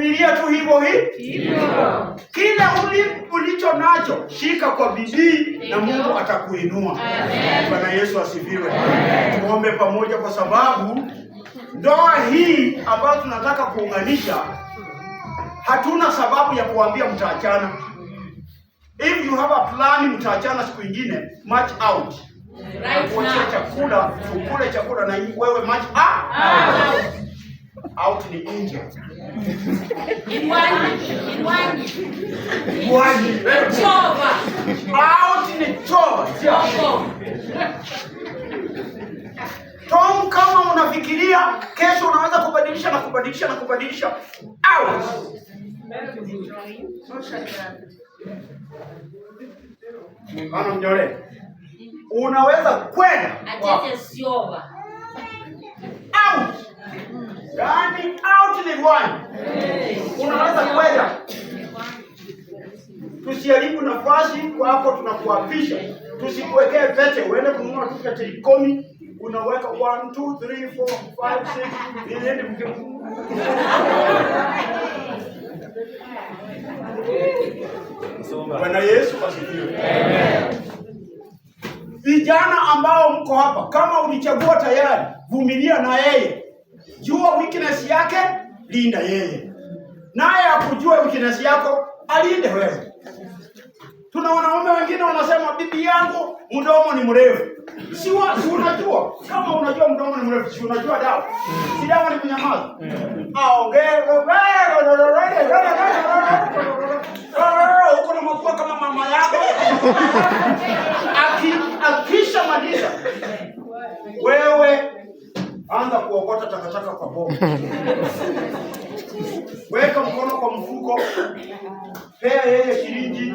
vumilia tu hivyo hivyo. Kila ulicho nacho shika kwa bidii na Mungu atakuinua. Bwana Yesu asifiwe. Tuombe pamoja, kwa sababu ndoa hii ambayo tunataka kuunganisha, hatuna sababu ya kuambia mtaachana. If you have a plan mtaachana siku nyingine, match out. Kuachia chakula, ukule chakula na wewe match out. Out ni nje. Chova. Out ni chova. Tom, kama unafikiria kesho unaweza kubadilisha na kubadilisha na kubadilisha, out. Mfano mjole, unaweza kwenda out. Yaani out ni one. Unaweza kwenda. Tusiharibu nafasi kwako, tunakuapisha. Tusikuwekee pete uende kununua tu pete 10, unaweka 1 2 3 4 5 6 niende mke. Bwana Yesu asifiwe. Amen. Vijana ambao mko hapa, kama ulichagua tayari, vumilia na yeye. Jua weakness yake, linda yeye. Naye akujue weakness yako, alinde wewe. Tuna wanaume wengine wanasema bibi yangu mdomo ni mrefu. Si unajua, kama unajua mdomo ni mrefu, si unajua dawa. Si dawa ni kunyamaza. Uko na mapua kama mama yako. Akisha maliza, wewe anza kuokota takataka kwa bomba. Weka mkono kwa mfuko. Pea yeye shilingi.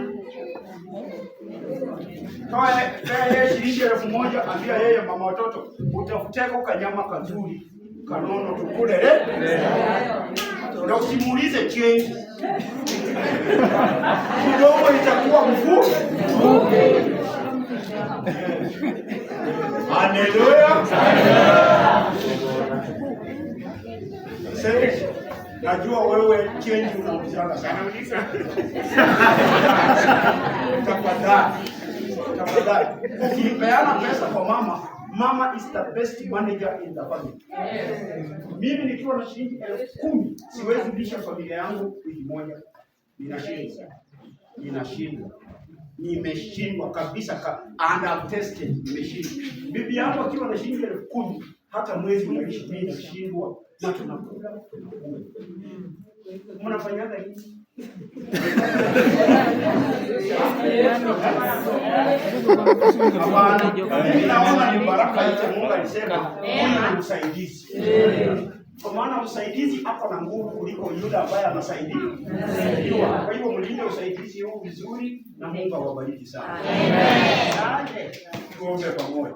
Pea yeye shilingi 1000, ambia yeye mama watoto, utafuteko kanyama kazuri, kanono tukule na usimuulize change. Kidogo itakuwa mfuko. Haleluya. Sasa najua wewe change unaulizana sana. Tafadhali. Ukipeana pesa kwa mama, mama is the best manager in the family. Mimi nikiwa na shilingi 10,000 siwezi lisha familia yangu wiki moja. Ninashindwa. Nimeshindwa kabisa and I've tested, nimeshindwa. Bibi yangu akiwa na shilingi 10,000 hata mwezi unaishi, mimi nashindwa na tunakula. Mnafanyaga hivi? Mimi naona ni baraka ya Mungu alisema, huyu ni msaidizi. Kwa maana msaidizi hapo na nguvu kuliko yule ambaye anasaidia. Kwa hivyo mlinde usaidizi huu vizuri na Mungu awabariki sana. Amen. Tuombe pamoja.